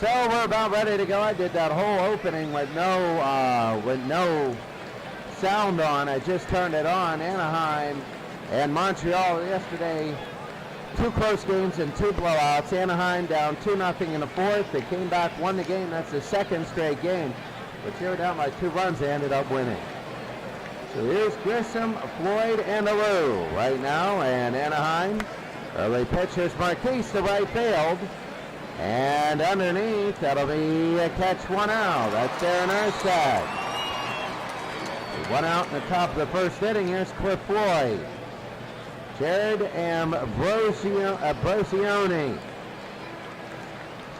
So we're about ready to go. I did that whole opening with no sound on. I just turned it on. Anaheim and Montreal yesterday, 2 close games and 2 blowouts. Anaheim down 2-0 in the fourth. They came back, won the game. That's the second straight game. But they were down by 2 runs. They ended up winning. So here's Grissom, Floyd, and LaRue right now. And Anaheim, early pitchers, Marquise to right field. And underneath, that'll be a catch, 1 out. That's Darren Erstad. 1 out in the top of the first inning. Here's Cliff Floyd. Jared Ambrosione.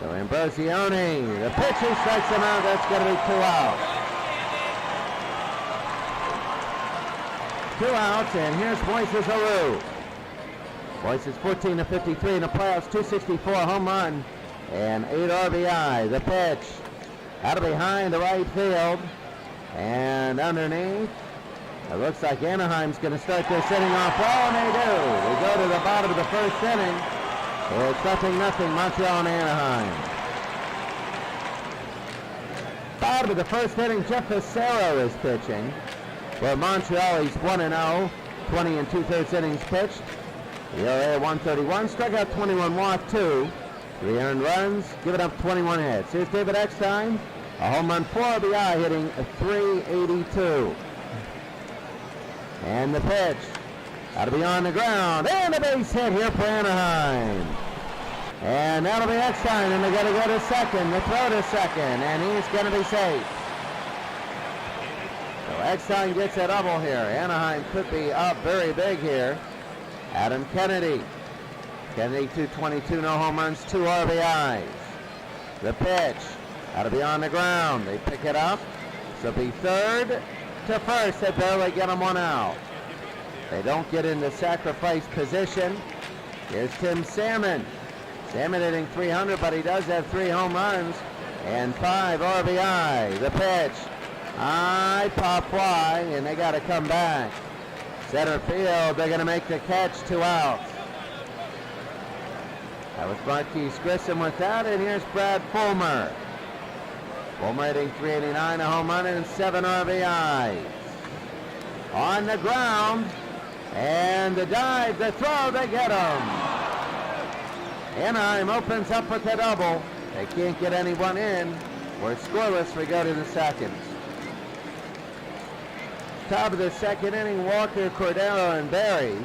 So Ambrosione, the pitcher strikes him out. That's going to be 2 outs. 2 outs, and here's Moises Alou. Moises 14 of 53 in the playoffs, 264 home run, and 8 RBI. The pitch out of behind the right field, and underneath. It looks like Anaheim's going to start this inning off well, and they do. We go to the bottom of the first inning. It's 0-0, Montreal and Anaheim. Bottom of the first inning, Jeff Facero is pitching. For Montreal, he's 1-0, 20 2/3 innings pitched. ERA 1.31, struck out 21, walked 2. 3 earned runs, giving up 21 hits. Here's David Eckstein, a home run, 4 RBI, hitting .382. And the pitch, out to be on the ground, and a base hit here for Anaheim. And that'll be Eckstein, and they're going to go to second, the throw to second, and he's going to be safe. So Eckstein gets a double here. Anaheim could be up very big here. Adam Kennedy. Kennedy 222, no home runs, 2 RBIs. The pitch, out to be on the ground. They pick it up. So be third to first. They barely get him 1 out. They don't get into sacrifice position. Here's Tim Salmon. Salmon hitting .300, but he does have 3 home runs and 5 RBI. The pitch, high pop fly, and they got to come back. Center field, they're going to make the catch, 2 outs. That was Marquise Grissom with that, and here's Brad Fulmer. Fulmer hitting .389, a home run, and 7 RBIs. On the ground, and the dive, the throw, they get him. Anaheim opens up with a double. They can't get anyone in. We're scoreless, we go to the second. Top of the second inning, Walker, Cordero, and Berry.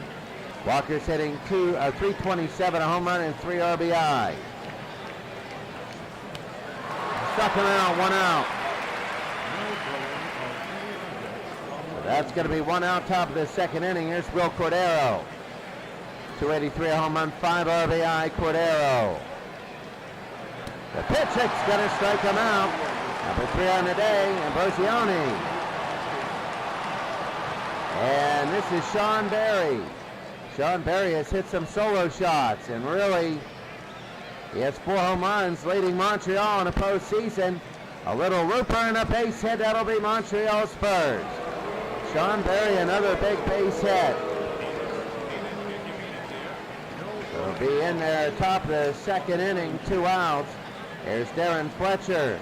Walker's hitting .327, a home run, and 3 RBI. Struck him out, 1 out. So that's going to be 1 out, top of the second inning. Here's Will Cordero. .283, a home run, 5 RBI, Cordero. The pitch is going to strike him out. Number 3 on the day, Ambrosione. And this is Sean Berry. Sean Berry has hit some solo shots, and really, he has 4 home runs, leading Montreal in the postseason. A little rooper and a base hit, that'll be Montreal Spurs. Sean Berry, another big base hit. He'll be in there top of the second inning, 2 outs. Here's Darren Fletcher.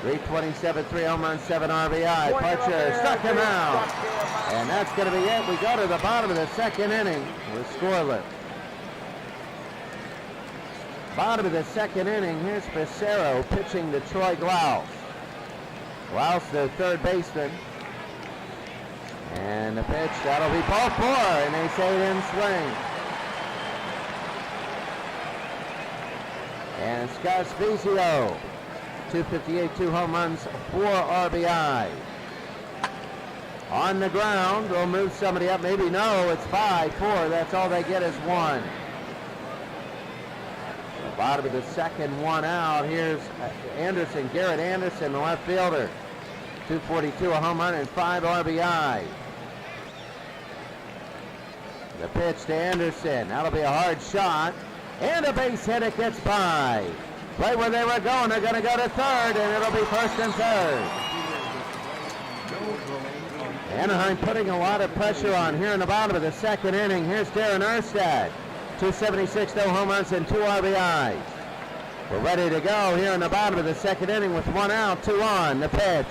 .327, 3 home runs, 7 RBI. Fletcher struck him out. And that's going to be it. We go to the bottom of the second inning. We're scoreless. Bottom of the second inning. Here's Facero pitching to Troy Glaus. Glaus, the third baseman. And the pitch, that'll be ball 4. And they say it didn't swing. And Scott Spezio. .258, 2 home runs, 4 RBI. On the ground, we'll move somebody up. Maybe no, it's 5-4. That's all they get is 1. The bottom of the second, 1 out. Here's Anderson, Garrett Anderson, the left fielder. .242, a home run, and 5 RBI. The pitch to Anderson. That'll be a hard shot. And a base hit, it gets by. Right where they were going, they're going to go to third, and it'll be first and third. Anaheim putting a lot of pressure on here in the bottom of the second inning. Here's Darren Erstad. .276, no home runs, and 2 RBIs. We're ready to go here in the bottom of the second inning with 1 out, 2 on. The pitch.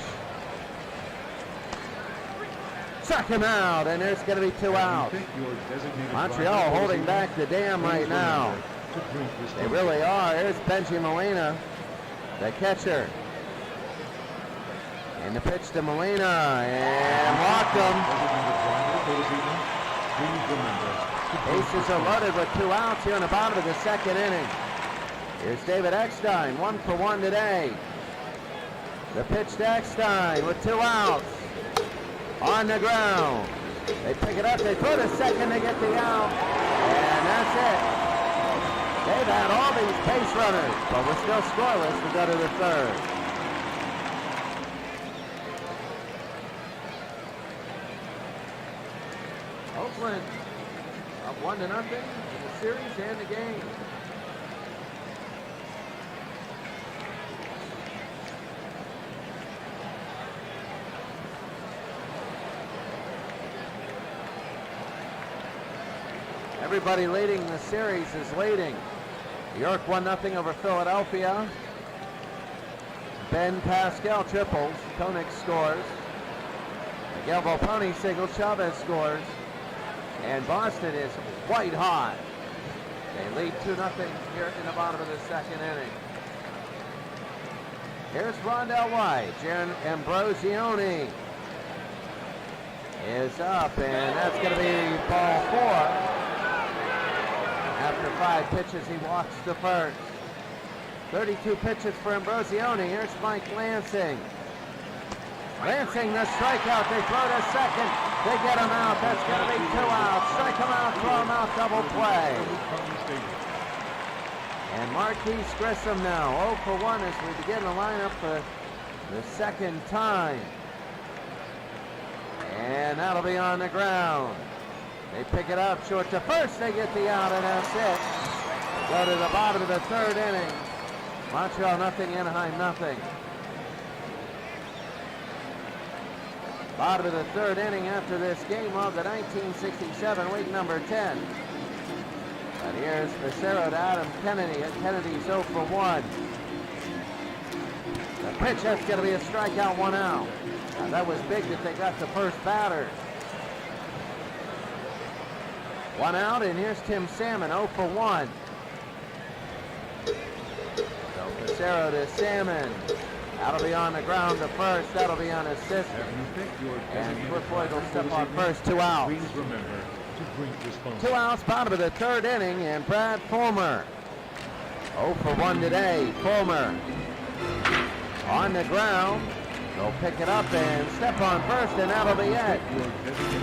Struck him out, and there's going to be 2 outs. Montreal holding back the dam right now. They really are. Here's Benji Molina, the catcher. And the pitch to Molina, and walked him. Bases are loaded with 2 outs here in the bottom of the second inning. Here's David Eckstein, 1 for 1 today. The pitch to Eckstein with 2 outs. On the ground. They pick it up, they throw to second, they get the out. And that's it. They've had all these base runners, but we're still scoreless to go to the third. Oakland up 1-0 in the series and the game. Everybody leading the series is leading. New York 1-0 over Philadelphia. Ben Pascal triples. Koenig scores. Miguel Volpone singles. Chavez scores. And Boston is white hot. They lead 2-0 here in the bottom of the second inning. Here's Rondell White. Jaron Ambrosioni is up, and that's going to be ball 4. After 5 pitches, he walks to first. 32 pitches for Ambrosioni. Here's Mike Lansing. Lansing, the strikeout. They throw to second. They get him out. That's going to be 2 outs. Strike him out, throw him out, double play. And Marquise Grissom now 0 for 1 as we begin the lineup for the second time. And that'll be on the ground. They pick it up short to first. They get the out, and that's it. Go to the bottom of the third inning. Montreal 0, Anaheim 0. Bottom of the third inning after this game of the 1967 week number 10. And here's Facero to Adam Kennedy. Kennedy's 0 for 1. The pitch, that's going to be a strikeout, 1 out. Now, that was big that they got the first batter. 1 out, and here's Tim Salmon, 0 for 1. So Facero to Salmon. That'll be on the ground to first. That'll be on assist. And Cliff Floyd will step on first. 2 outs. 2 outs, bottom of the third inning, and Brad Fulmer. 0 for 1 today. Fulmer on the ground. They'll pick it up and step on first, and that'll be it.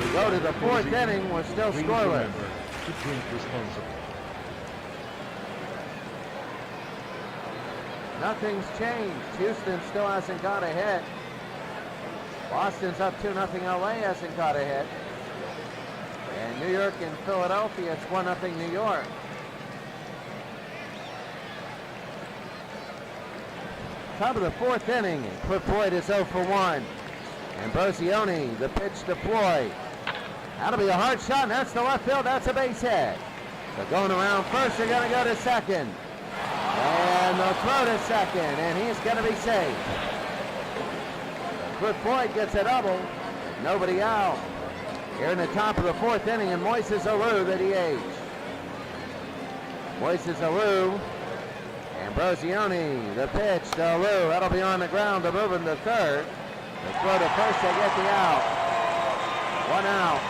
We go to the 4th inning. We're still scoreless. Nothing's changed. Houston still hasn't got a hit. Boston's up 2-0. LA hasn't got a hit. And New York and Philadelphia, it's 1-0 New York. Top of the 4th inning, Cliff Floyd is 0 for 1. Ambrosioni, the pitch to Floyd. That'll be a hard shot, and that's the left field. That's a base hit. So going around first, they're going to go to second. And they'll throw to second, and he's going to be safe. Cliff Floyd gets a double. Nobody out. Here in the top of the 4th inning, and Moises Alou, the DH. Moises Alou. Ambrosioni, the pitch to Alou. That'll be on the ground to move him to third. The throw to first, they get the out. 1 out.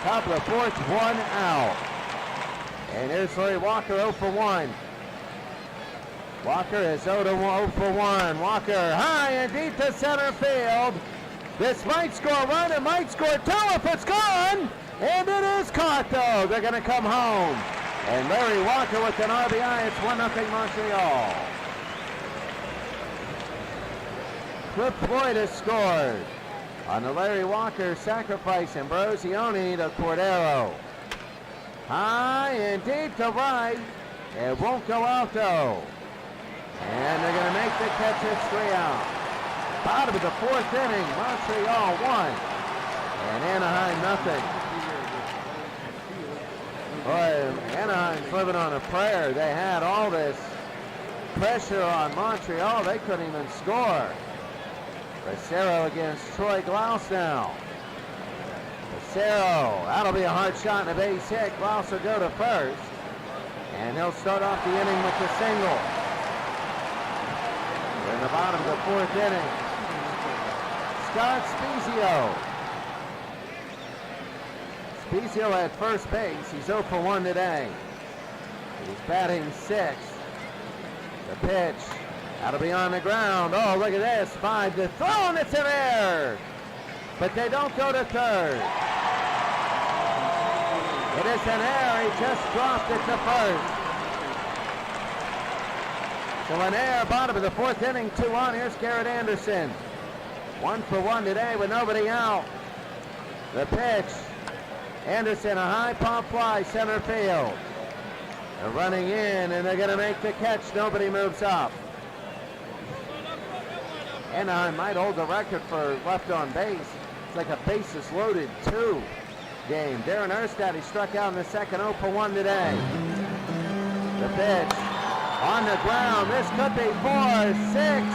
Top of the 4th, 1 out. And here's Larry Walker, 0 for 1. Walker is 0 for 1. Walker high and deep to center field. This might score a run, it might score 2 if it's gone. And it is caught though. They're going to come home. And Larry Walker with an RBI. It's 1-0 Montreal. Cliff Floyd has scored on the Larry Walker sacrifice. Ambrosioni to Cordero. High and deep to right. It won't go out though. And they're going to make the catch. It's 3 out. Bottom of the 4th inning. Montreal 1. And Anaheim 0. Boy, Anaheim's living on a prayer. They had all this pressure on Montreal. They couldn't even score. Bracero against Troy Glaus now. Bracero, that'll be a hard shot and a base hit. Glaus will go to first. And he'll start off the inning with the single. We're in the bottom of the fourth inning. Scott Spezio. Spezio at first base. He's 0 for 1 today. He's batting sixth. The pitch. That'll be on the ground. Oh, look at this. 5 to throw, and it's an error. But they don't go to third. It is an error. He just dropped it to first. So an error, bottom of the fourth inning, 2 on. Here's Garrett Anderson. 1 for 1 today with nobody out. The pitch. Anderson, a high pop fly, center field. They're running in, and they're going to make the catch. Nobody moves up. Anaheim might hold the record for left on base. It's like a bases loaded 2 game. Darren Erstad, he struck out in the second, 0 for 1 today. The pitch on the ground. This could be 4, 6,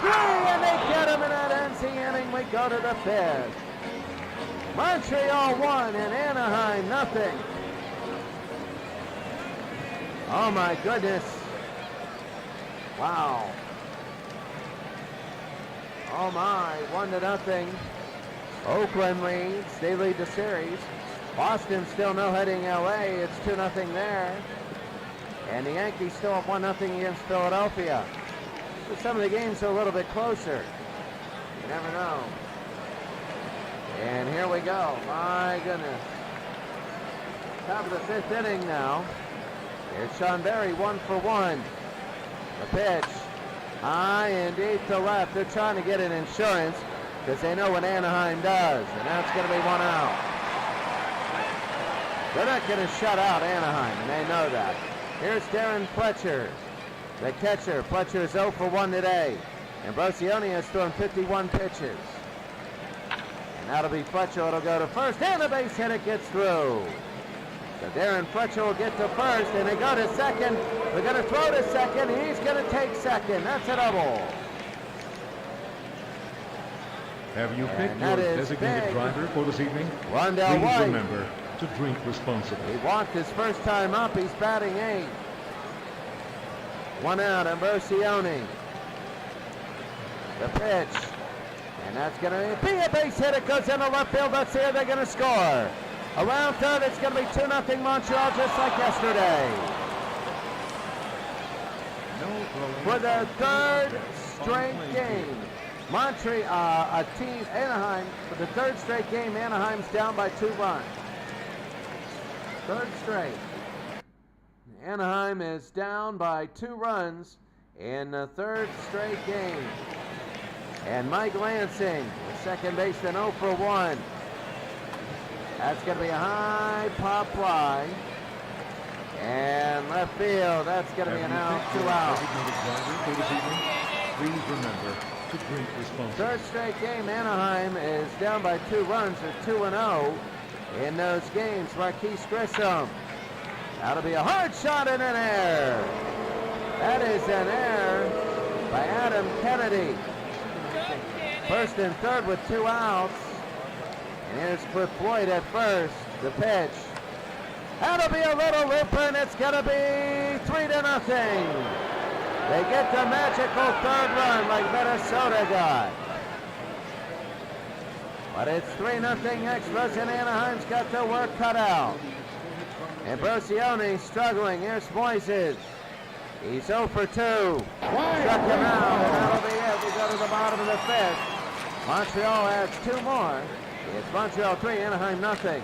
3, and they get him, and that ends the inning. We go to the fifth. Montreal 1 and Anaheim nothing. Oh my goodness. Wow. Oh my, 1 to nothing. Oakland leads. They lead the series. Boston still no heading LA. It's 2-0 there. And the Yankees still up 1-0 against Philadelphia. So some of the games are a little bit closer. You never know. And here we go. My goodness. Top of the fifth inning now. Here's Sean Berry, 1 for 1. The pitch. High and deep to left. They're trying to get an insurance because they know what Anaheim does. And that's going to be 1 out. They're not going to shut out Anaheim, and they know that. Here's Darren Fletcher, the catcher. Fletcher is 0 for 1 today. And Brocione has thrown 51 pitches. And that'll be Fletcher. It'll go to first, and a base hit. It gets through. So Darren Fletcher will get to first, and they go to second. They're going to throw to second. He's going to take second. That's a double. Have you picked your designated driver for this evening? Rondell Please White. remember to drink responsibly. He walked his first time up. He's batting 8. 1 out on Brocione. The pitch. And that's going to be a base hit. It goes into left field. Let's see if they're going to score. Around third, it's going to be 2-0 Montreal, just like yesterday. For the third straight game, Anaheim, for the third straight game, Anaheim's down by 2 runs. Third straight. Anaheim is down by 2 runs in the third straight game. And Mike Lansing, the second baseman, 0 for 1. That's going to be a high pop fly. And left field, that's going to be an out, 2 out. Please remember to drink responsibly. Third straight game, Anaheim is down by 2 runs. They're 2-0 in those games. Marquise Grissom. That'll be a hard shot and an error. That is an error by Adam Kennedy. First and third with 2 outs. And here's Cliff Floyd at first. The pitch. That'll be a little looper, and it's going to be 3-0. They get the magical third run like Minnesota got. But it's 3-0 Expos, and Anaheim's got their work cut out. And Brocione struggling. Here's Moises. He's 0 for 2. Struck him out, and that'll be it. We go to the bottom of the fifth. Montreal adds 2 more. It's Montreal 3, Anaheim nothing.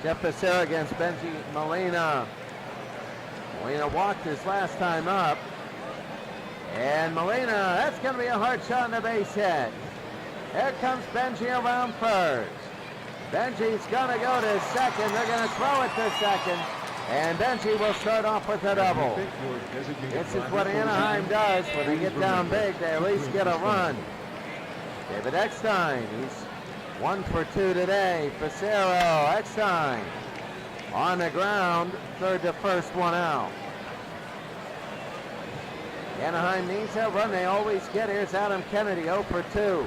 Jeff Becerra against Benji Molina. Molina walked his last time up. And Molina, that's going to be a hard shot and a base hit. Here comes Benji around first. Benji's going to go to second. They're going to throw it to second. And Benji will start off with a double. This is what Anaheim does when they get down big. They at least get a run. David Eckstein, he's 1 for 2 today. Facero, Eckstein on the ground, third to first, one out. Anaheim needs that run they always get. Here's Adam Kennedy, 0 for 2.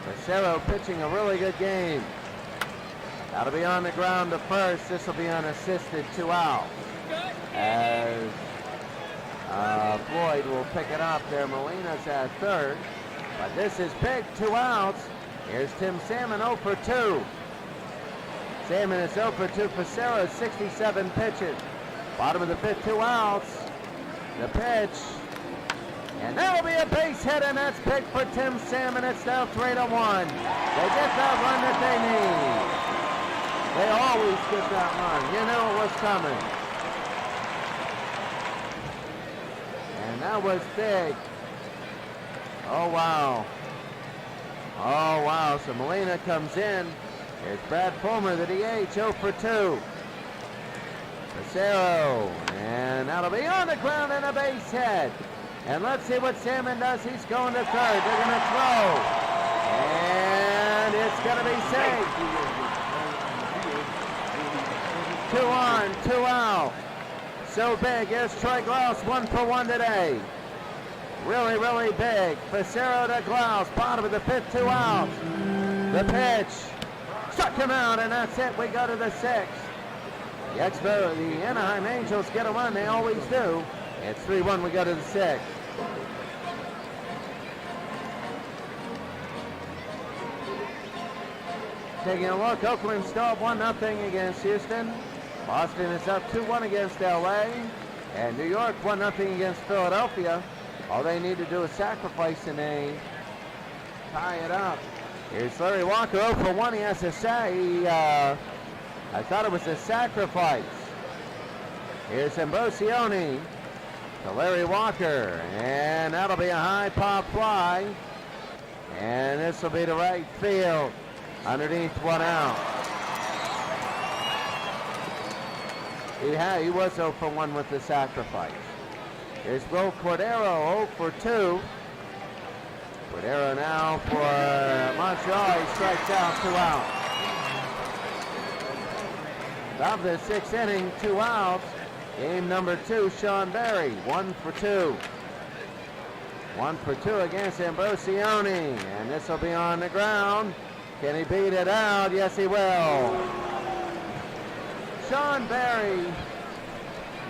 Facero pitching a really good game. That'll be on the ground to first. This will be unassisted, 2 out. As Floyd will pick it up there. Molina's at third. But this is big, 2 outs. Here's Tim Salmon, 0 for 2. Salmon is 0 for 2. Facero, 67 pitches. Bottom of the fifth, 2 outs. The pitch. And that'll be a base hit, and that's big for Tim Salmon. It's now 3-1. They get that run that they need. They always get that run. You knew it was coming. And that was big. Oh, wow. Oh, wow. So Molina comes in. Here's Brad Fulmer, the DH, 0 for 2. Facero. And that'll be on the ground and a base hit. And let's see what Salmon does. He's going to third. They're going to throw. And it's going to be safe. 2 on, 2 out. So big. Here's Troy Glaus, 1 for 1 today. Really, really big. Facero to Glaus, bottom of the fifth, 2 outs. The pitch. Struck him out, and that's it. We go to the sixth. The Anaheim Angels get a run. They always do. It's 3-1. We go to the sixth. Taking a look, Oakland still up 1-0 against Houston. Boston is up 2-1 against LA. And New York 1-0 against Philadelphia. All they need to do is sacrifice and they tie it up. Here's Larry Walker, 0 for 1. He has a I thought it was a sacrifice. Here's Ambrosioni to Larry Walker. And that'll be a high pop fly. And this will be to right field. Underneath, 1 out. He was 0 for 1 with the sacrifice. Here's Will Cordero, 0 for 2. Cordero now for Montreal. He strikes out, 2 out. Top of the sixth inning, 2 outs. Game number 2, Sean Berry, 1 for 2. 1 for 2 against Ambrosioni. And this will be on the ground. Can he beat it out? Yes, he will. Sean Berry,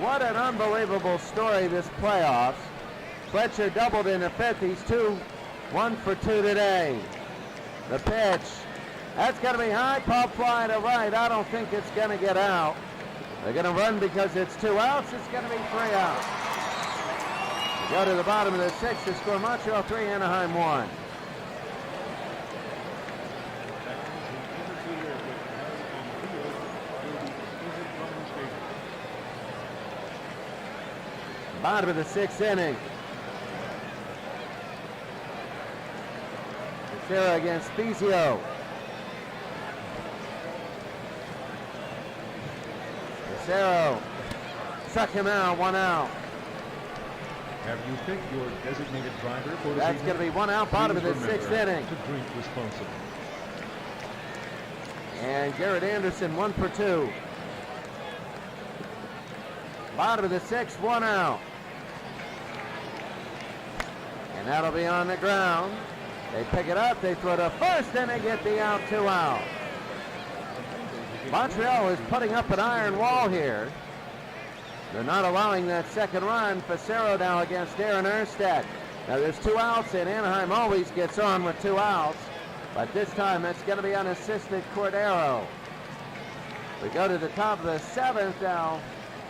what an unbelievable story this playoffs. Fletcher doubled in the fifth. He's 1 for 2 today. The pitch. That's going to be high pop fly to right. I don't think it's going to get out. They're going to run because it's 2 outs. It's going to be 3 outs. We go to the bottom of the sixth to score Montreal 3, Anaheim 1. Bottom of the sixth inning. Facero against Spezio. Facero struck him out, 1 out. Have you picked your designated driver for the That's going to be 1 out, bottom of the sixth inning. To drink responsibly. And Garrett Anderson, 1 for 2. Bottom of the sixth, 1 out. And that'll be on the ground. They pick it up, they throw to first, and they get the out, 2 out. Montreal is putting up an iron wall here. They're not allowing that second run. Facero now against Aaron Erstad. Now there's 2 outs, and Anaheim always gets on with 2 outs. But this time it's going to be unassisted Cordero. We go to the top of the seventh now.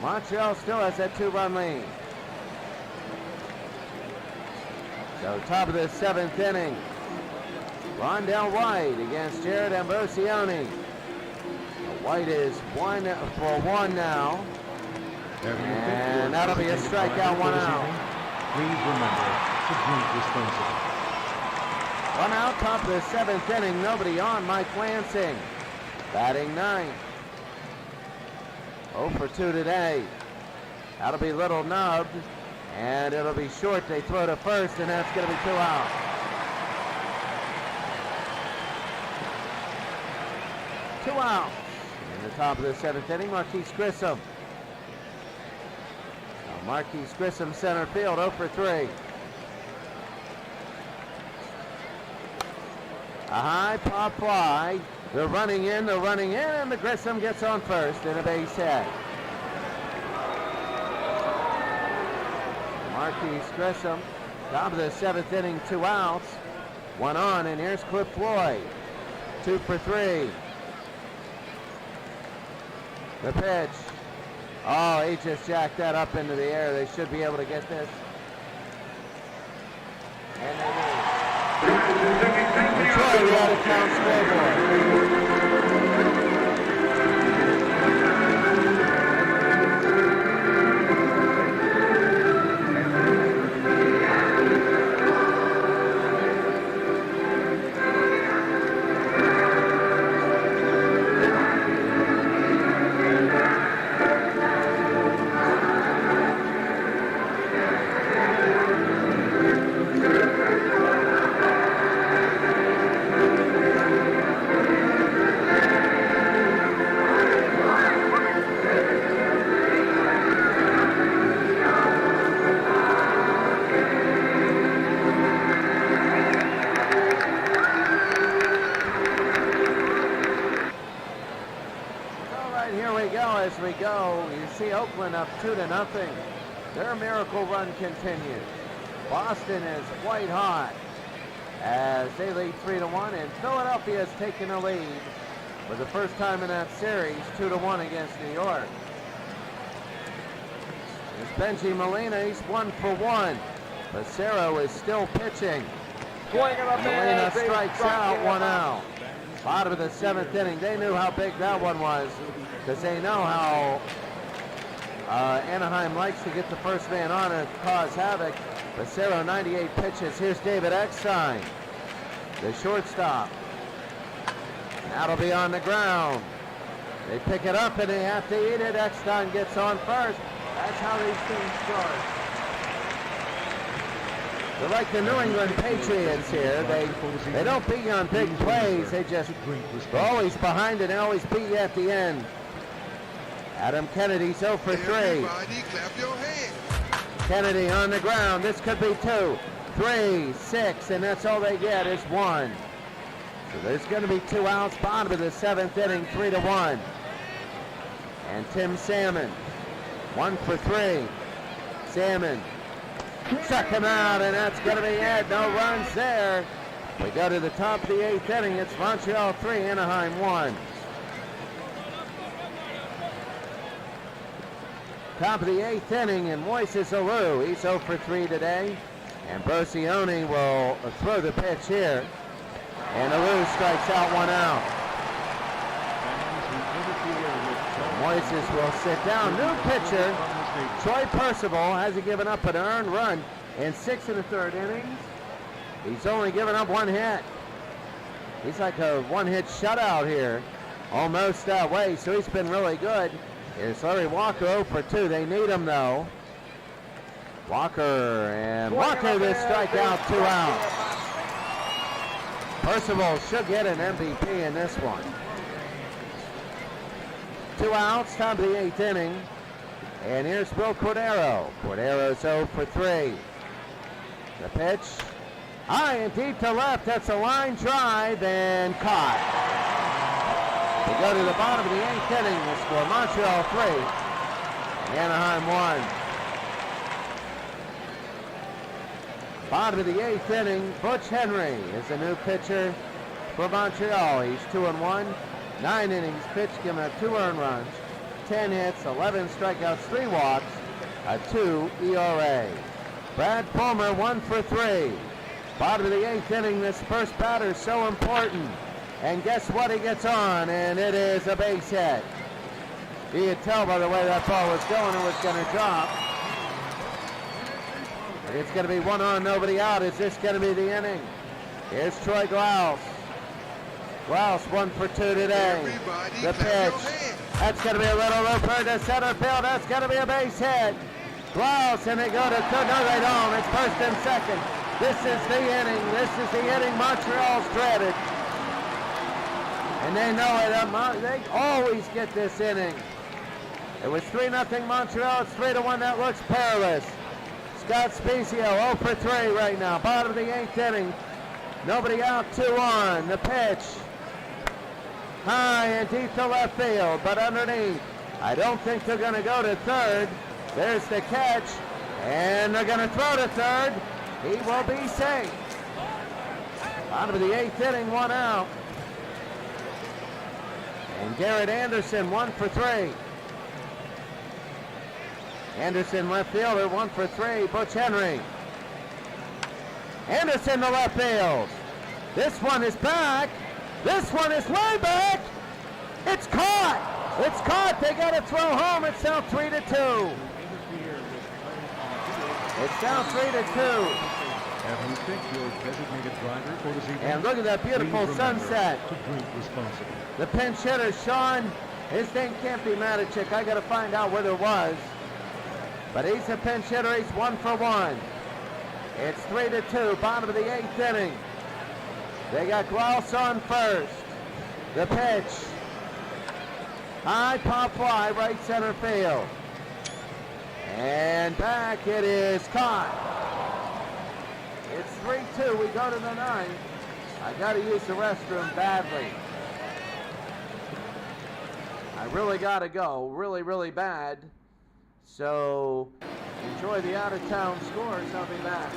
Montreal still has that 2-run lead. So top of the seventh inning. Rondell White against Jared Ambrosioni. White is 1 for 1 now. And that'll be a strikeout, 1 out. Please remember to drink responsibly. 1 out, top of the seventh inning. Nobody on. Mike Lansing batting ninth. 0 for 2 today. That'll be little nubbed, and it'll be short. They throw to first, and that's going to be 2 out. Two outs. In the top of the 7th inning, Marquise Grissom. Marquise Grissom, center field, 0 for 3. A high pop fly. They're running in, and the Grissom gets on first in a base hit. Marquise Grissom, top of the 7th inning, 2 outs. 1 on, and here's Cliff Floyd. 2 for 3. The pitch. Oh, he just jacked that up into the air. They should be able to get this. And they do. Detroit, the out-of-town scoreboard. As we go, you see Oakland up 2-0. Their miracle run continues. Boston is white hot as they lead 3-1, and Philadelphia has taken a lead for the first time in that series, 2-1 against New York. There's Benji Molina, he's 1 for 1. Pacero is still pitching. Molina strikes out, 1 out. Bottom of the 7th inning. They knew how big that one was, because they know how Anaheim likes to get the first man on and cause havoc. Pacero, 98 pitches. Here's David Eckstein, the shortstop. That'll be on the ground. They pick it up and they have to eat it. Eckstein gets on first. That's how these things start. They're like the New England Patriots here. They don't beat you on big plays. They're always behind it and always beat you at the end. Adam Kennedy's 0 for 3. Everybody clap your hands. Kennedy on the ground. This could be 2, 3, 6, and that's all they get is 1. So there's going to be 2 outs. Bottom of the 7th inning, 3-1. And Tim Salmon, 1 for 3. Salmon struck him out, and that's going to be it. No runs there. We go to the top of the 8th inning. It's Montreal 3, Anaheim 1. Top of the 8th inning, and Moises Alou, he's 0 for 3 today. And Brocione will throw the pitch here. And Alou strikes out, 1 out. So Moises will sit down. New pitcher, Troy Percival, hasn't given up an earned run in 6 1/3 innings. He's only given up 1 hit. He's like a 1-hit shutout here, almost that way, so he's been really good. Here's Larry Walker, 0 for 2. They need him, though. Walker, this strikeout, 2 out. Percival should get an MVP in this one. 2 outs, top of the 8th inning. And here's Bill Cordero. Cordero's 0 for 3. The pitch, high and deep to left. That's a line drive and caught. We go to the bottom of the 8th inning. The score, Montreal 3, Anaheim 1. Bottom of the 8th inning, Butch Henry is the new pitcher for Montreal. He's 2-1, 9 innings pitched, giving up 2 earned runs, 10 hits, 11 strikeouts, 3 walks, a 2 ERA. Brad Fulmer, 1 for 3. Bottom of the 8th inning, this first batter is so important. And guess what? He gets on, and it is a base hit. You could tell by the way that ball was going, it was going to drop. It's going to be 1 on, nobody out. Is this going to be the inning? Here's Troy Glaus. Wells 1 for 2 today. Everybody The clap pitch. your hands. That's going to be a little looper to center field. That's going to be a base hit. Wells, and they go to third. No, they don't. It's first and second. This is the inning. This is the inning Montreal's dreaded. And they know it. They always get this inning. It was 3-0 Montreal. It's 3-1. That looks perilous. Scott Spezio 0 for 3 right now. Bottom of the 8th inning. Nobody out, 2-on. The pitch. High and deep to left field, but underneath. I don't think they're going to go to third. There's the catch. And they're going to throw to third. He will be safe. Bottom of the 8th inning, 1 out. And Garrett Anderson 1 for 3. Anderson left fielder 1 for 3. Butch Henry. Anderson to left field. This one is back. This one is way back. It's caught. It's caught. They got to throw home. It's now 3-2. It's now 3-2. Have you picked your designated driver for this evening? And look at that beautiful sunset. To drink responsibly. The pinch hitter, Sean, his name can't be Matichik. I got to find out where it was. But he's a pinch hitter. He's 1 for 1. It's 3-2. Bottom of the 8th inning. They got Grouse on first. The pitch. High pop fly, right center field. And back it is caught. It's 3-2. We go to the 9th. I got to use the restroom badly. I really got to go. Really, really bad. So enjoy the out-of-town scores. I'll be back.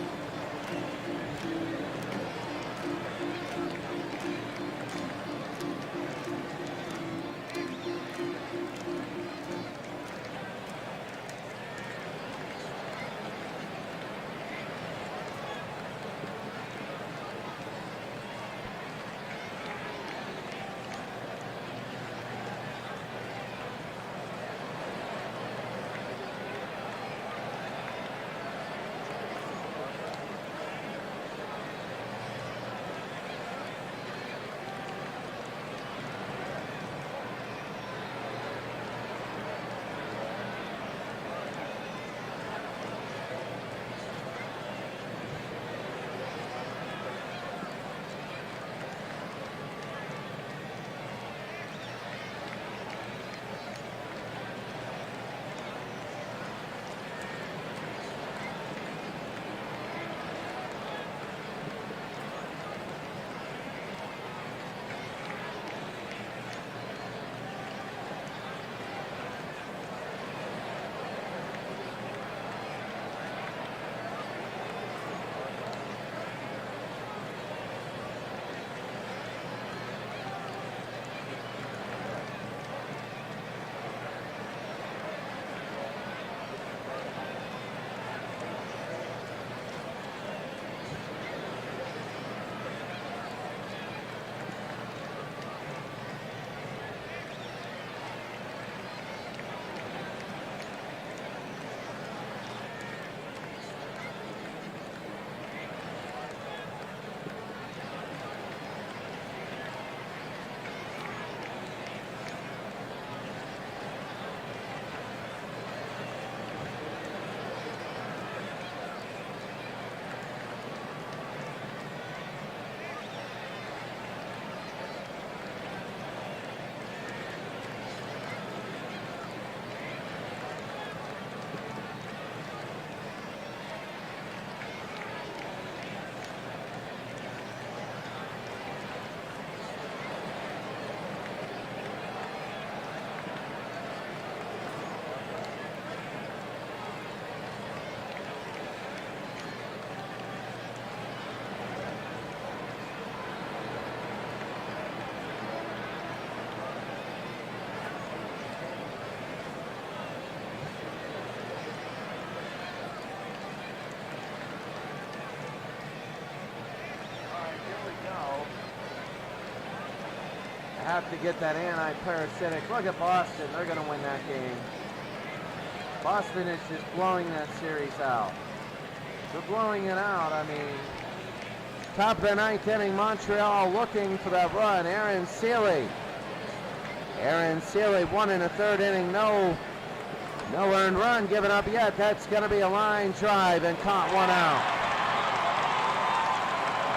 Have to get that anti-parasitic. Look at Boston. They're going to win that game. Boston is just blowing that series out. They're blowing it out. I mean, Top of the ninth inning, Montreal looking for that run. Aaron Seeley, 1 in the third inning, no earned run given up yet. That's going to be a line drive and caught, 1 out.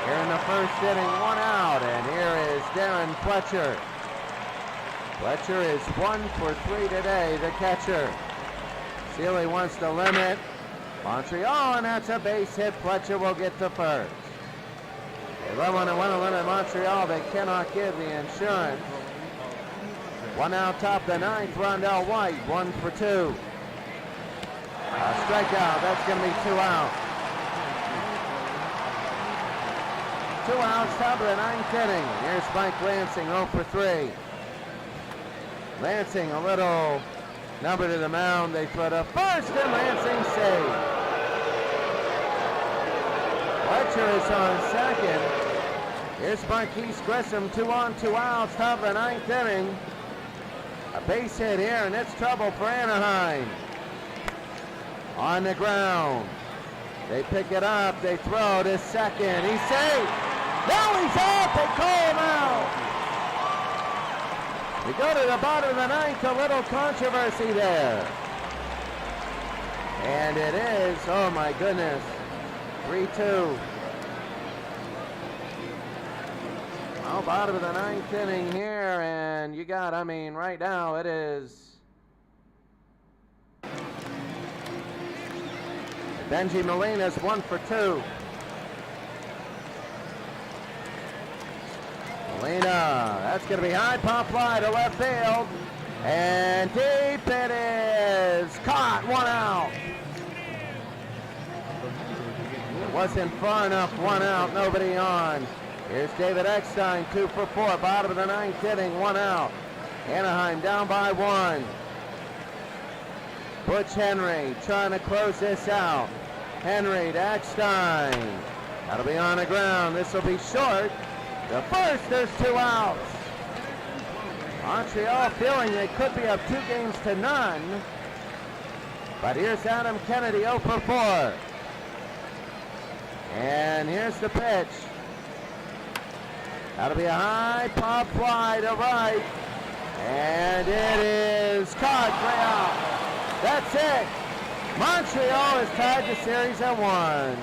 Here in the first inning, 1 out, and here is Darren Fletcher. Fletcher is 1 for 3 today, the catcher. Seeley wants to limit Montreal, and that's a base hit. Fletcher will get to first. They want to limit Montreal. They cannot give the insurance. 1 out, top of the ninth. Rondell White, 1 for 2. A strikeout. That's going to be 2 out. 2 outs, top of the ninth inning. Here's Mike Lansing, 0 for 3. Lansing, a little number to the mound. They throw to first, and Lansing saved. Fletcher is on second. Here's Marquise Grissom, 2 on, 2 outs, top of the ninth inning. A base hit here, and it's trouble for Anaheim. On the ground. They pick it up, they throw to second. He's safe. Now he's out, they call him out. We go to the bottom of the ninth, a little controversy there. And it is, oh my goodness, 3-2. Well, bottom of the ninth inning here, and you got, right now it is Benji Molina's 1 for 2. Molina, that's going to be high, pop fly to left field, and deep it is, caught, 1 out. It wasn't far enough, 1 out, nobody on. Here's David Eckstein, 2 for 4, bottom of the ninth inning, 1 out. Anaheim down by 1. Butch Henry trying to close this out. Henry to Eckstein. That'll be on the ground. This will be short. The first, there's 2 outs. Montreal feeling they could be up 2-0. But here's Adam Kennedy, 0 for 4. And here's the pitch. That'll be a high pop fly to right. And it is caught, 3 out. That's it. Montreal has tied the series at 1.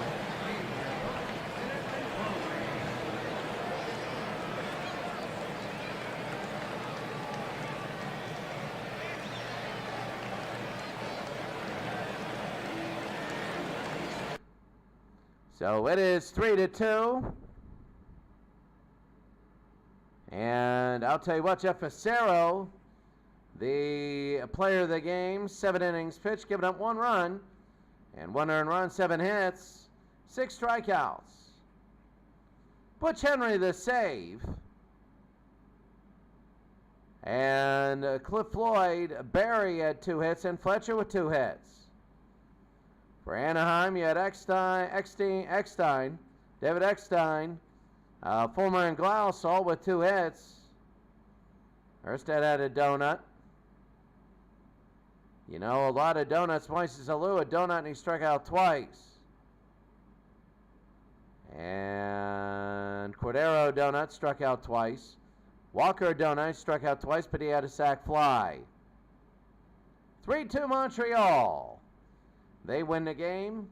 So it is 3-2. And I'll tell you what, Jeff Facero, the player of the game, 7 innings pitched, giving up 1 run, and 1 earned run, 7 hits, 6 strikeouts. Butch Henry the save. And Cliff Floyd, Barry had 2 hits, and Fletcher with 2 hits. For Anaheim, you had Eckstein, David Eckstein, Fulmer and Glaus all with 2 hits. Erstad had a donut. You know, a lot of donuts. Moises Alou, a donut, and he struck out twice. And Cordero donut struck out twice. Walker donut struck out twice, but he had a sac fly. 3-2 Montreal. They win the game.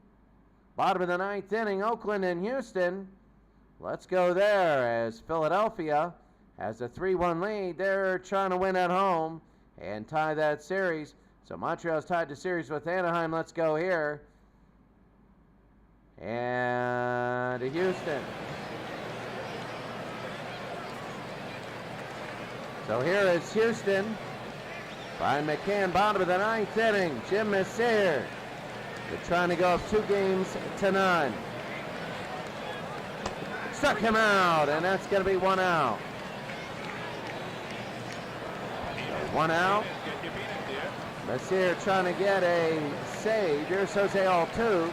Bottom of the ninth inning, Oakland and Houston. Let's go there as Philadelphia has a 3-1 lead. They're trying to win at home and tie that series. So Montreal's tied the series with Anaheim. Let's go here. And to Houston. So here is Houston. Brian McCann, bottom of the ninth inning. Jim Messier. They're trying to go up 2-0. Struck him out, and that's going to be 1 out. 1 out. Messier trying to get a save. Here's Jose Altuve,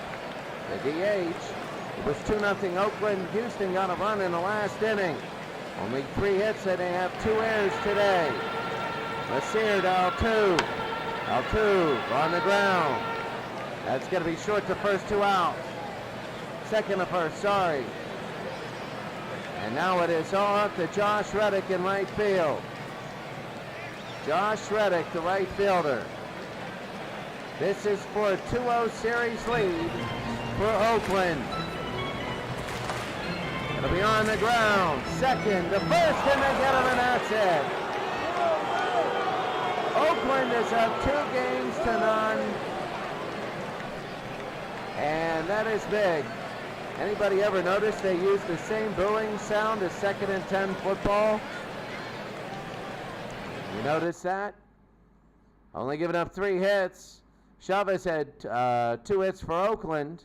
the DH. It was 2-0 Oakland. Houston got a run in the last inning. Only 3 hits, and they have 2 errors today. Messier to Altuve. Altuve on the ground. That's going to be short to first, 2 outs. Second to first, sorry. And now it is all up to Josh Reddick in right field. Josh Reddick, the right fielder. This is for a 2-0 series lead for Oakland. It'll be on the ground. Second to first, and they get him, and that's it. Oakland is up 2-0. And that is big. Anybody ever notice they use the same booing sound as 2nd and 10 football? You notice that? Only giving up 3 hits. Chavez had 2 hits for Oakland.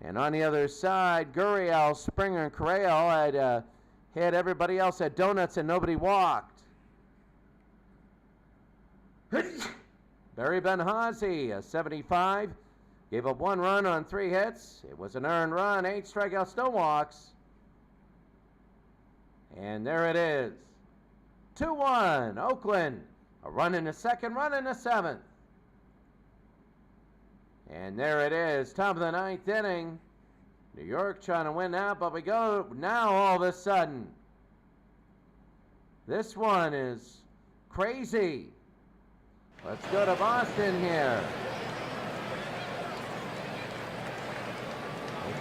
And on the other side, Gurriel, Springer, and Correa had hit. Everybody else had donuts and nobody walked. Barry Benhazi, a 75. Gave up 1 run on 3 hits. It was an earned run, 8 strikeouts, no walks. And there it is. 2-1, Oakland. A run in the 2nd, run in the 7th. And there it is, top of the 9th inning. New York trying to win that, but we go now all of a sudden. This one is crazy. Let's go to Boston here.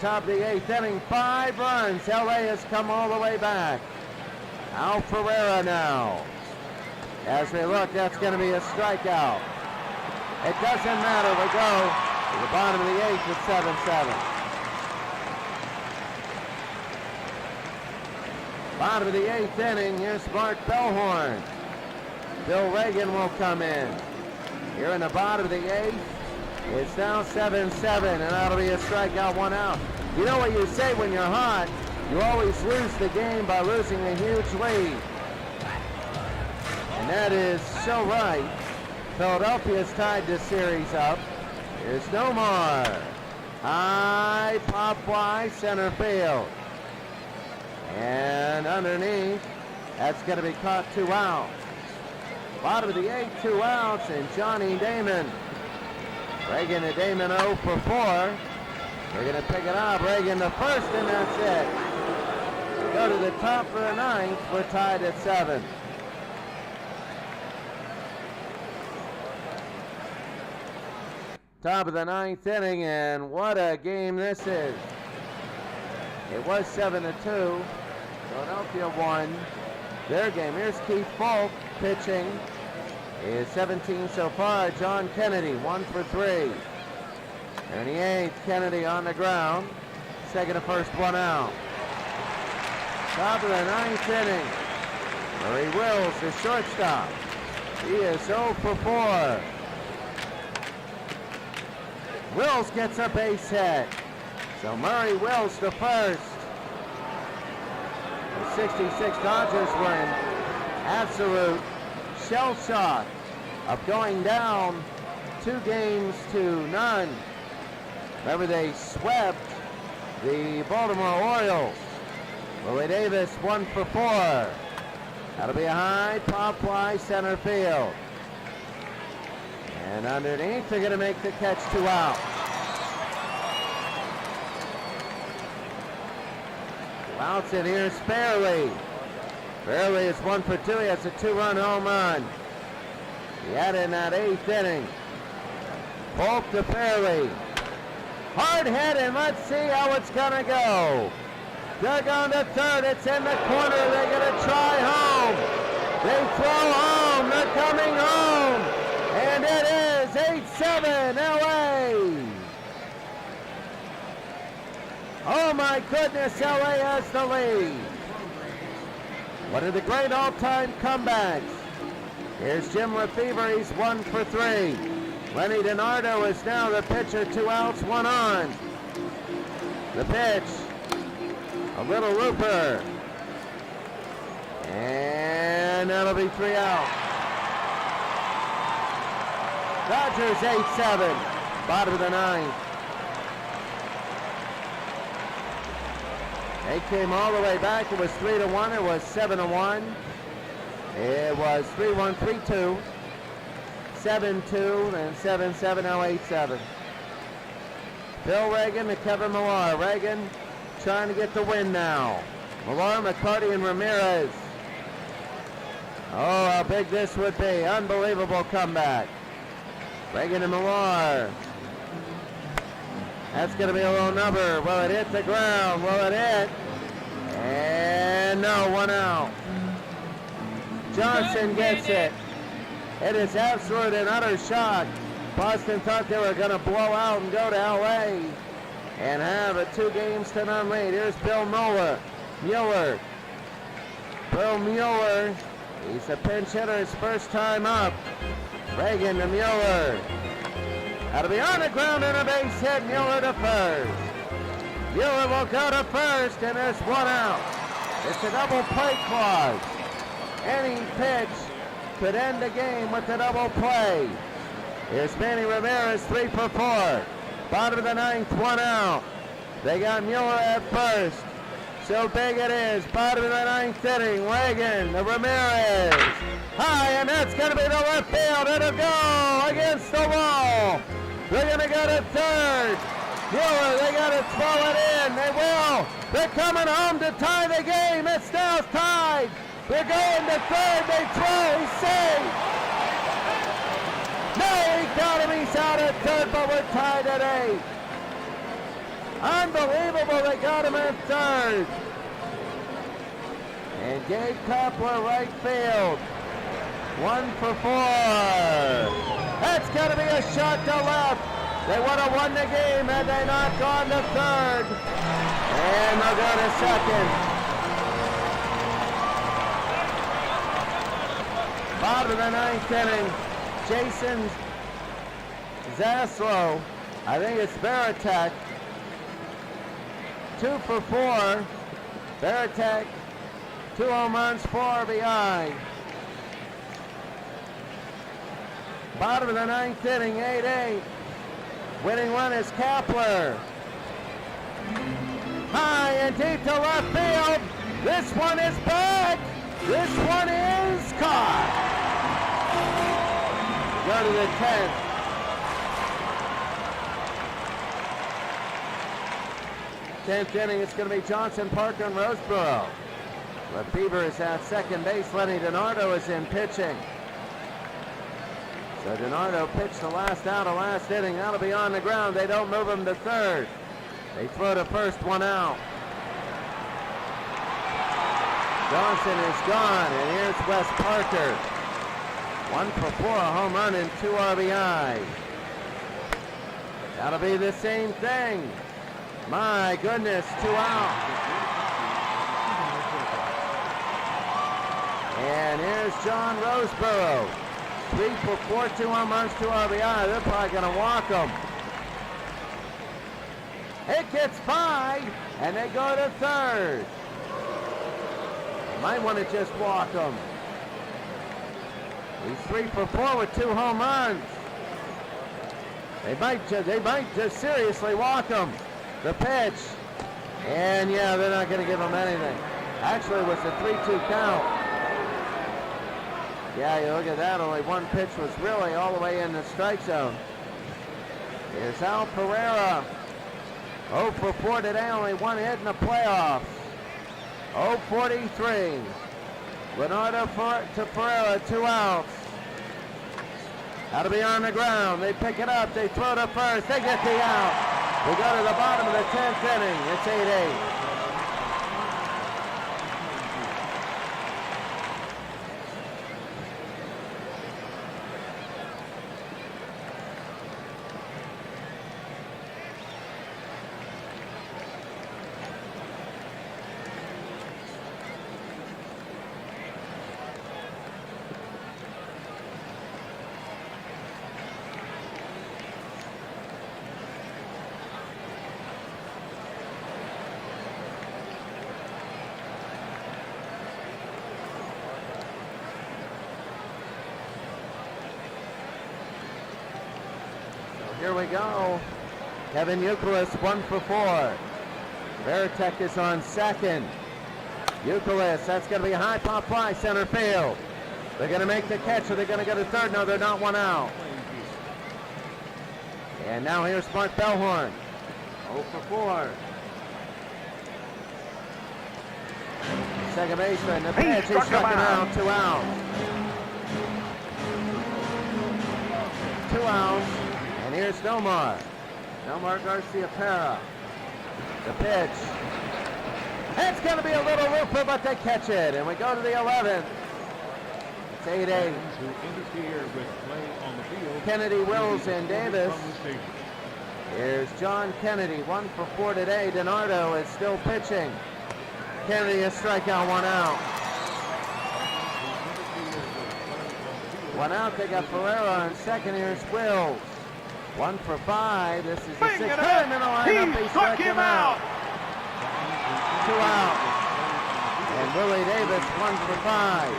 Top of the 8th inning, 5 runs. LA has come all the way back. Al Ferreira now. As we look, that's going to be a strikeout. It doesn't matter. We go to the bottom of the 8th with 7-7. Bottom of the 8th inning, here's Mark Bellhorn. Bill Reagan will come in. Here in the bottom of the 8th, it's now 7-7, and that'll be a strikeout, 1 out. You know what you say when you're hot? You always lose the game by losing a huge lead. And that is so right. Philadelphia's tied this series up. Here's Nomar. High pop fly, center field. And underneath, that's going to be caught 2 out. Bottom of the 8th, 2 outs, and Johnny Damon. Reagan and Damon 0 for 4. They're going to pick it up. Reagan to first, and that's it. We go to the top of the 9th. We're tied at 7. Top of the 9th inning, and what a game this is. It was 7-2. Philadelphia won their game. Here's Keith Falk pitching. Is 17 so far. John Kennedy, 1 for 3. In the 8th, Kennedy on the ground. Second to first, 1 out. Top of the 9th inning. Murray Wills, the shortstop. He is 0 for 4. Wills gets a base hit. So Murray Wills to first. The 66 Dodgers were in absolute shell shock of going down 2-0. Remember, they swept the Baltimore Orioles. Willie Davis 1 for 4. That'll be a high pop fly, center field. And underneath, they're going to make the catch, 2 out. 2 outs, and here's Fairley. Fairley is 1 for 2. He has a 2-run home run. He had in that 8th inning. Polk to Fairley. Hard hit, and let's see how it's going to go. Dug on to third. It's in the corner. They're going to try home. They throw home. They're coming home. And it is 8-7 LA. Oh my goodness, LA has the lead. One of the great all-time comebacks. Here's Jim Lefevre, he's 1 for 3. Lenny DiNardo is now the pitcher, 2 outs, 1 on. The pitch, a little looper. And that'll be 3 out. Dodgers 8-7, bottom of the 9th. They came all the way back. It was 3-1. It was 7-1. It was 3-1, 3-2, 7-2, and 7-7, now 8-7. Bill Reagan to Kevin Millar. Reagan trying to get the win now. Millar, McCarty, and Ramirez. Oh, how big this would be. Unbelievable comeback. Reagan and Millar. That's going to be a low number. Will it hit the ground? Will it hit? And no, one out. Johnson gets it. It is absolute and utter shock. Boston thought they were going to blow out and go to L.A. and have a 2-0 lead. Here's Bill Mueller. Bill Mueller. He's a pinch hitter his first time up. Reagan to Mueller. That'll be on the ground and a base hit. Mueller to first. Mueller will go to first, and there's one out. It's a double play clause. Any pitch could end the game with a double play. Here's Manny Ramirez, 3 for 4. Bottom of the 9th, one out. They got Mueller at first. So big it is. Bottom of the 9th inning. Reagan to Ramirez. High, and that's going to be the left field. It'll go against the wall. They're going to go to third. Mueller, they got to throw it in. They will. They're coming home to tie the game. It's now tied. They're going to third. They throw. He's safe. No, he got him. He's out at third, but we're tied at 8. Unbelievable. They got him at third. And Gabe Koppler, right field. 1 for 4. That's got to be a shot to left. They would have won the game had they not gone to third. And they'll go to second. Bottom of the 9th inning. Jason Zaslow. I think it's Veritek. 2 for 4. Veritek. 2 home runs, 4 RBI. Bottom of the 9th inning, 8-8. Winning run is Koppler. High and deep to left field. This one is back. This one is caught. Go to the 10th. 10th inning, it's going to be Johnson, Parker, and Roseboro. Lefevre is at second base. Lenny DiNardo is in pitching. So DiNardo pitched the last out of last inning. That'll be on the ground. They don't move him to third. They throw to first, one out. Johnson is gone, and here's Wes Parker. 1 for 4, a home run and 2 RBI. That'll be the same thing. My goodness, 2 out. And here's John Roseboro. 3 for 4, 2 home runs, 2 RBI. They're probably going to walk him. It gets by, and they go to third. Might want to just walk him. He's 3 for 4 with 2 home runs. They might just seriously walk him. The pitch. And yeah, they're not going to give him anything. Actually, it was a 3-2 count. Yeah, you look at that, only one pitch was really all the way in the strike zone. Here's Al Pereira. 0 for 4 today, only 1 hit in the playoffs. 0-43. Leonardo to Pereira, 2 outs. That'll be on the ground. They pick it up, they throw to first, they get the out. We go to the bottom of the 10th inning. It's 8-8. Here we go. Kevin Youkilis, 1 for 4. Veritek is on second. Youkilis, that's going to be a high pop fly, center field. They're going to make the catch, or they're going to go to third. No, they're not, 1 out. And now here's Mark Bellhorn. 0 for 4. Second baseman, the pitch, he struck him out, 2 outs. 2 outs, and here's Nomar. Nomar Garcia-Pera. The pitch. It's going to be a little looper, but they catch it, and we go to the 11th. It's 8-8. Kennedy, Wills, and Davis. Here's John Kennedy, 1 for 4 today. DiNardo is still pitching. Kennedy, a strikeout, 1 out. 1 out, they got Ferreira on second. Here's Wills. 1 for 5. This is the 6th time in the lineup. He struck him out. 2 out. And Willie Davis, 1 for 5.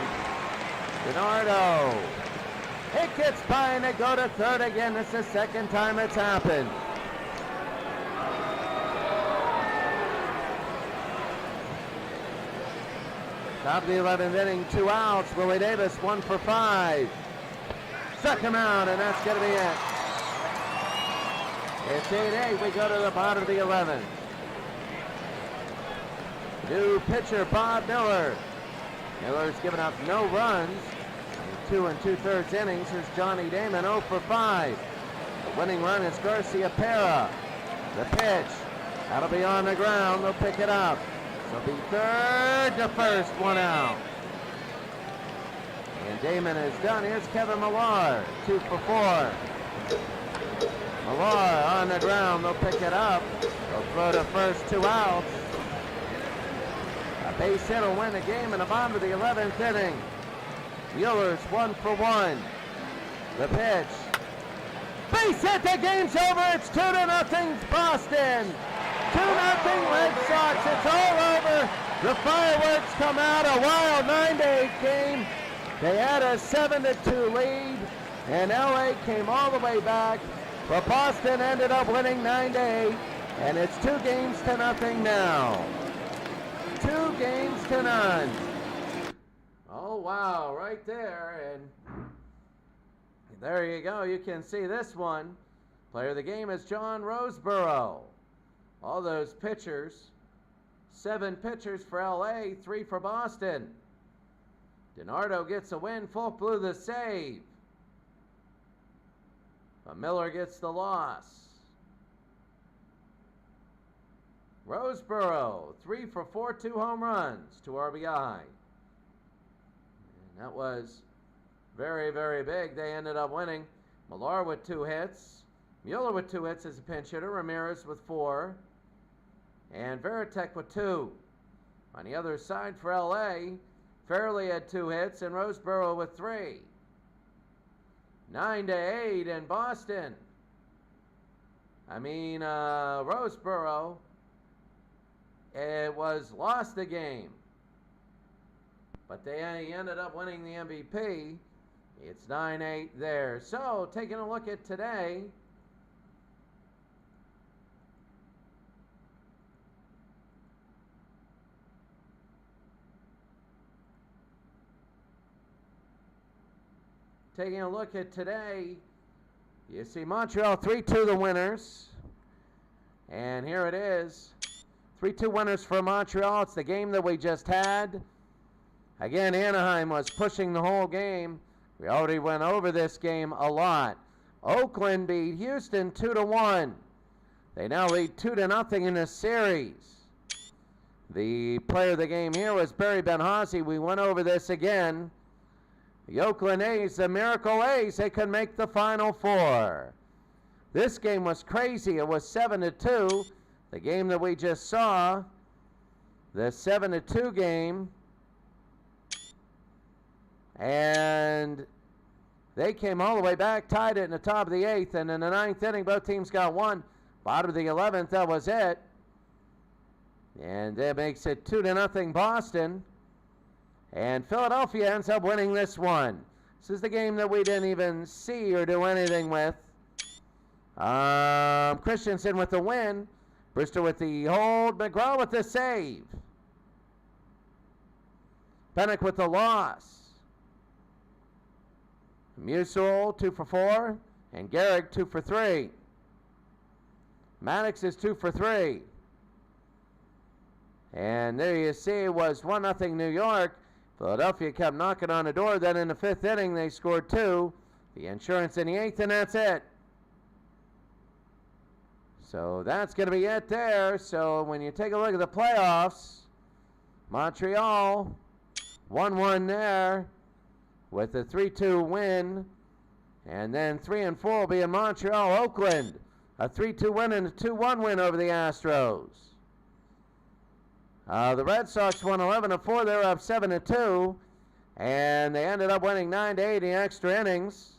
DiNardo. It gets by and they go to third again. This is the second time it's happened. Top of the 11th inning, 2 outs. Willie Davis, 1 for 5. Struck him out, and that's going to be it. It's 8-8. We go to the bottom of the 11th. New pitcher, Bob Miller. Miller's given up no runs in 2 2/3 innings. Here's Johnny Damon, 0 for 5. The winning run is Garcia-Pera. The pitch. That'll be on the ground. They'll pick it up. So be third to first, 1 out. And Damon is done. Here's Kevin Millar, 2 for 4. Millar on the ground. They'll pick it up. They'll throw to first, 2 outs. A base hit will win the game in the bottom of the 11th inning. Mueller's 1 for 1. The pitch. Base hit, the game's over. It's 2-0 Boston. 2-0 Red Sox. It's all over. The fireworks come out. A wild 9-8 game. They had a 7-2 lead, and LA came all the way back. But Boston ended up winning 9-8, and it's 2-0 now. 2-0. Oh wow, right there, and there you go. You can see this one. Player of the game is John Roseboro. All those pitchers, 7 pitchers for LA, 3 for Boston. DiNardo gets a win, Fulk blew the save. But Miller gets the loss. Roseboro, 3 for 4, 2 home runs, 2 RBI. And that was very, very big. They ended up winning. Millar with 2 hits. Mueller with 2 hits as a pinch hitter. Ramirez with 4. And Veritek with 2. On the other side for LA, Fairley had 2 hits and Roseboro with 3. 9-8 in Boston. Roseboro, it was lost the game. But they ended up winning the MVP. It's 9-8 there. So, taking a look at today, you see Montreal 3-2 the winners. And here it is. 3-2 winners for Montreal. It's the game that we just had. Again, Anaheim was pushing the whole game. We already went over this game a lot. Oakland beat Houston 2-1. They now lead 2-0 in this series. The player of the game here was Barry Benhasi. We went over this again. The Oakland A's, the Miracle A's, they could make the Final Four. This game was crazy. It was 7-2. The game that we just saw, the 7-2 game. And they came all the way back, tied it in the top of the 8th. And in the 9th inning, both teams got 1. Bottom of the 11th, that was it. And that makes it 2-0 Boston. And Philadelphia ends up winning this one. This is the game that we didn't even see or do anything with. Christensen with the win. Brewster with the hold. McGraw with the save. Pennick with the loss. Musil 2 for 4. And Gehrig 2 for 3. Maddox is 2 for 3. And there you see it was 1-0 New York. Philadelphia kept knocking on the door. Then in the 5th inning, they scored 2. The insurance in the 8th, and that's it. So that's going to be it there. So when you take a look at the playoffs, Montreal 1-1 there with a 3-2 win. And then 3 and 4 will be in Montreal. Oakland, a 3-2 win and a 2-1 win over the Astros. The Red Sox won 11-4. They were up 7-2. And they ended up winning 9-8 in the extra innings.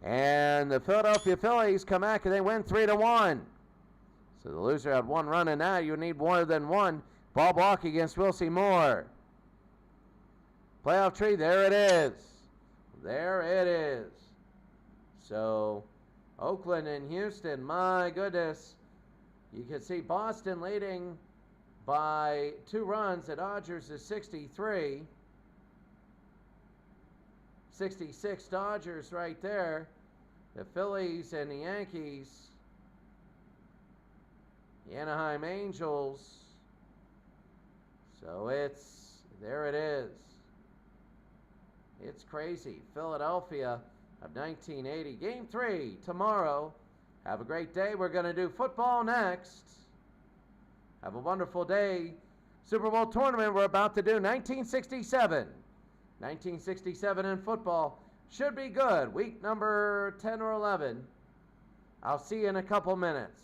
And the Philadelphia Phillies come back and they win 3-1. So the loser had 1 run in that. You need more than 1. Bob Walk against Wilcie Moore. Playoff tree, there it is. There it is. So Oakland and Houston, my goodness. You can see Boston leading by 2 runs. The Dodgers is 63. 66 Dodgers right there. The Phillies and the Yankees. The Anaheim Angels. So there it is. It's crazy. Philadelphia of 1980. Game 3 tomorrow. Have a great day. We're going to do football next. Have a wonderful day. Super Bowl tournament we're about to do 1967. 1967 in football should be good. Week number 10 or 11. I'll see you in a couple minutes.